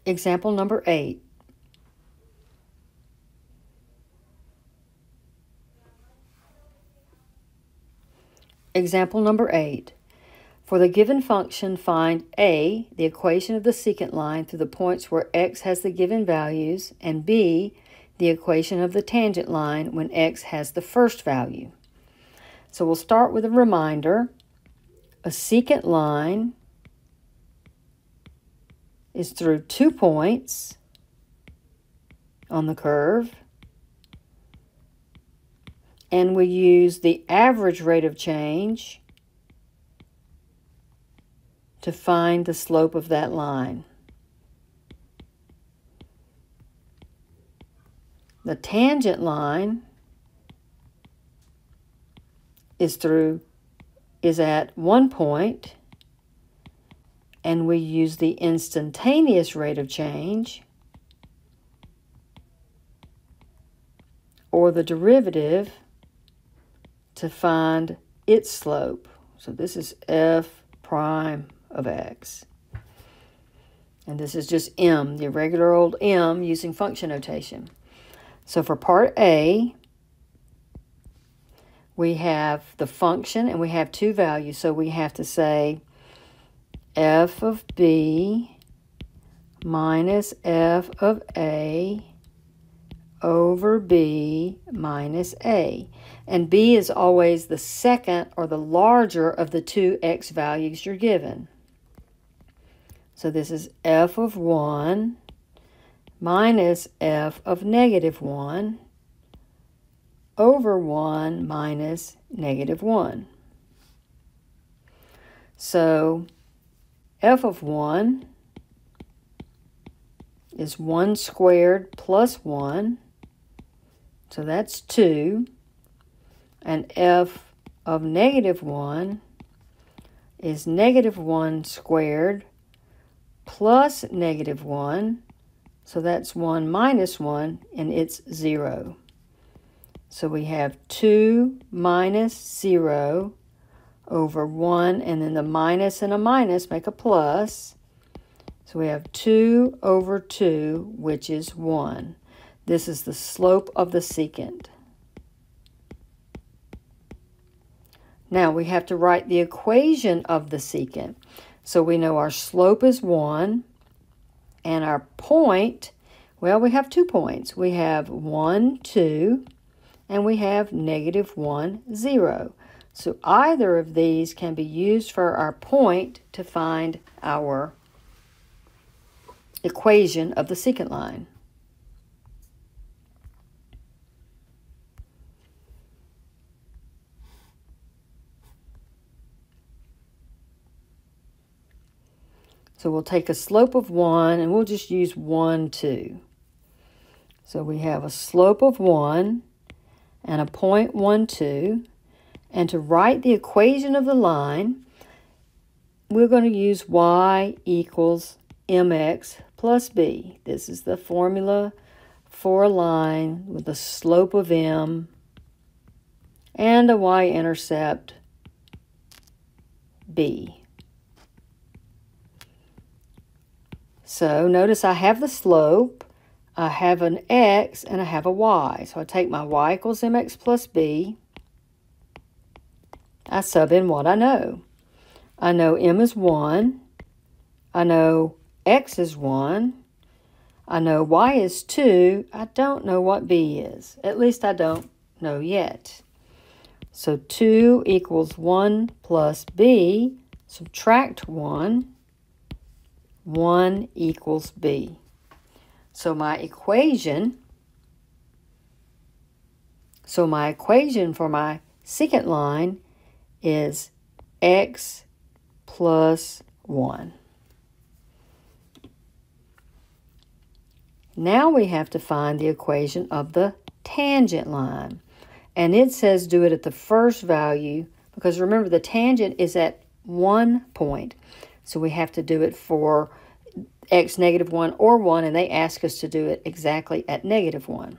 Example number 8. Example number 8. For the given function, find A, the equation of the secant line through the points where x has the given values, and B, the equation of the tangent line when x has the first value. So we'll start with a reminder. A secant line is through 2 points on the curve, and we use the average rate of change to find the slope of that line. The tangent line is at 1 point, and we use the instantaneous rate of change, or the derivative, to find its slope. So this is f prime of x. And this is just m, the regular old m using function notation. So for part A, we have the function and we have 2 values. So we have to say f of b minus f of a over b minus a. And b is always the second or the larger of the 2 x values you're given. So this is f of 1 minus f of negative 1 over 1 minus negative 1. So f of 1 is 1 squared plus 1. So that's 2. And f of negative 1 is negative 1 squared plus negative 1. So that's 1 minus 1, and it's 0. So we have 2 minus 0 over 1, and then the minus and a minus make a plus. So we have 2 over 2, which is 1. This is the slope of the secant. Now we have to write the equation of the secant. So we know our slope is 1, and our point, well, we have 2 points. We have 1, 2, and we have negative 1, 0. So either of these can be used for our point to find our equation of the secant line. So we'll take a slope of 1, and we'll just use 1, 2. So we have a slope of 1 and a point 1, 2. And to write the equation of the line, we're going to use y equals mx plus b. This is the formula for a line with a slope of m and a y-intercept b. So notice I have the slope, I have an x, and I have a y. So I take my y equals mx plus b. I sub in what I know. I know m is 1. I know x is 1. I know y is 2. I don't know what b is. At least I don't know yet. So 2 equals 1 plus b. Subtract 1. 1 equals b. So my equation for my secant line is x plus 1. Now we have to find the equation of the tangent line. And it says do it at the first value, because remember the tangent is at 1 point. So we have to do it for x negative 1 or 1, and they ask us to do it exactly at negative 1.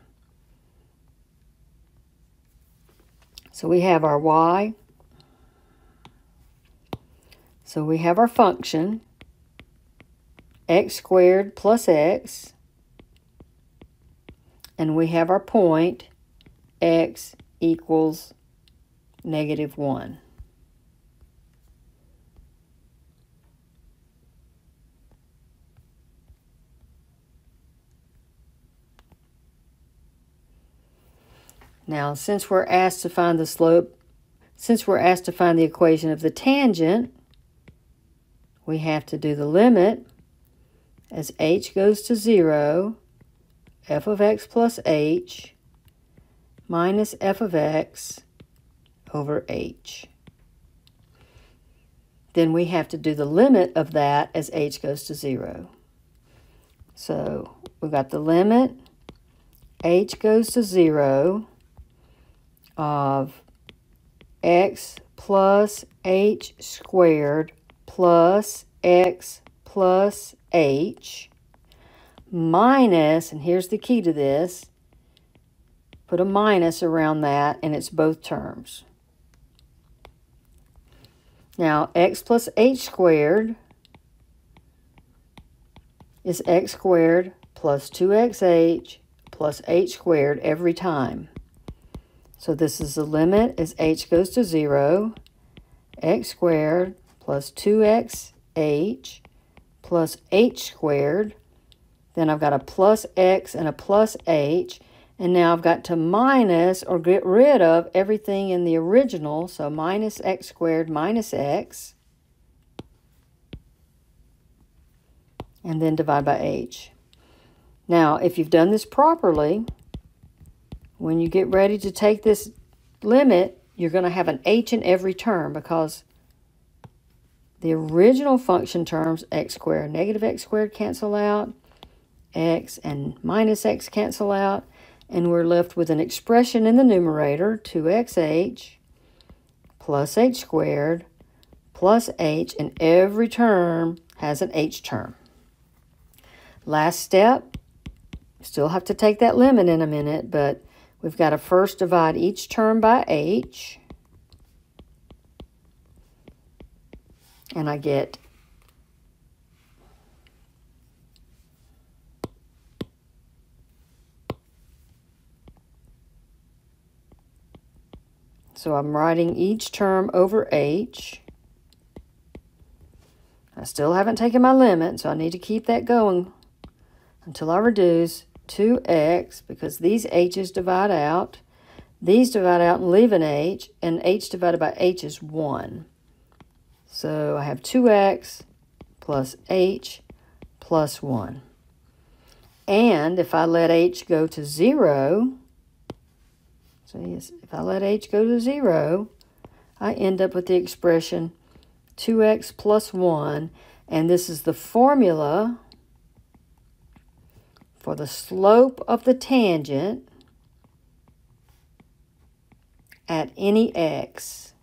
So we have our y. So we have our function, x squared plus x, and we have our point x equals -1. Now, since we're asked to find the slope, since we're asked to find the equation of the tangent, we have to do the limit as h goes to 0, f of x plus h minus f of x over h. Then we have to do the limit of that as h goes to 0. So we've got the limit, h goes to 0, of x plus h squared plus x plus h minus, and here's the key to this, put a minus around that, and it's both terms. Now, x plus h squared is x squared plus 2xh plus h squared every time. So this is the limit as h goes to 0, x squared plus 2xh plus h squared. Then I've got a plus x and a plus h. And now I've got to minus or get rid of everything in the original. So minus x squared minus x. And then divide by h. Now, if you've done this properly, when you get ready to take this limit, you're going to have an h in every term because the original function terms, x squared, negative x squared cancel out, x and minus x cancel out, and we're left with an expression in the numerator, 2xh plus h squared plus h, and every term has an h term. Last step, still have to take that limit in a minute, but we've got to first divide each term by h, and I get so I'm writing each term over h. I still haven't taken my limit, so I need to keep that going until I reduce 2x, because these h's divide out, these divide out and leave an h, and h divided by h is 1. So I have 2x plus h plus 1. And if I let h go to 0, so yes, if I let h go to 0, I end up with the expression 2x plus 1, and this is the formula for the slope of the tangent at any x.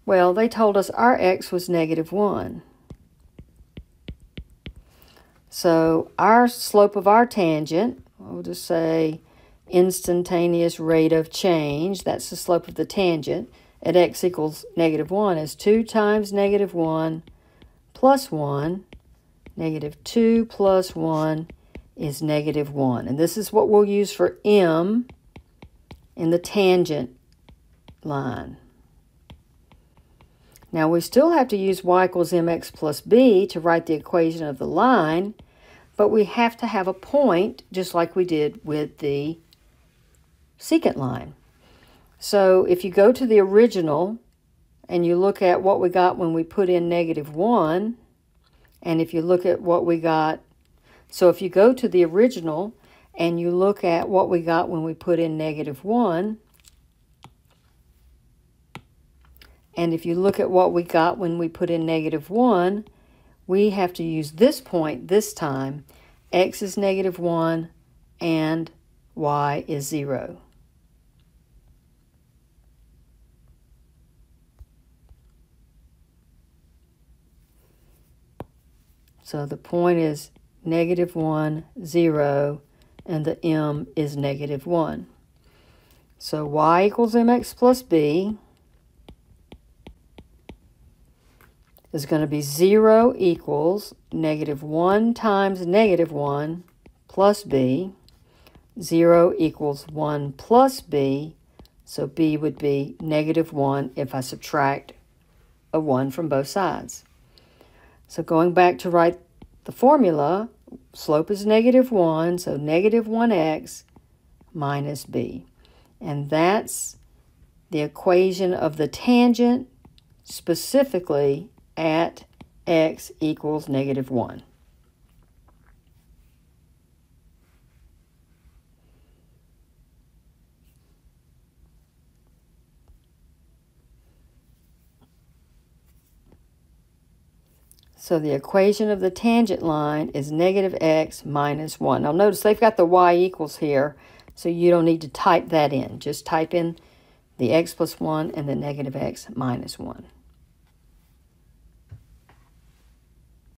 Well, they told us our x was -1. So our slope of our tangent, we'll just say instantaneous rate of change, that's the slope of the tangent, at x equals -1 is 2 times -1 plus 1. -2 plus 1 is -1. And this is what we'll use for m in the tangent line. Now we still have to use y equals mx plus b to write the equation of the line, but we have to have a point just like we did with the secant line. So if you go to the original and you look at what we got when we put in -1, and if you look at what we got, so if you go to the original and you look at what we got when we put in -1, and if you look at what we got when we put in -1, we have to use this point this time. X is -1 and y is 0. So the point is -1, 0, and the m is -1. So y equals mx plus b. is going to be 0 equals negative 1 times negative 1 plus b. 0 equals 1 plus b, so b would be negative 1 if I subtract a 1 from both sides. So going back to write the formula, slope is negative 1, so negative 1x minus b. And that's the equation of the tangent, specifically at x equals negative 1. So the equation of the tangent line is negative x minus 1. Now notice they've got the y equals here, so you don't need to type that in. Just type in the x plus 1 and the negative x minus 1.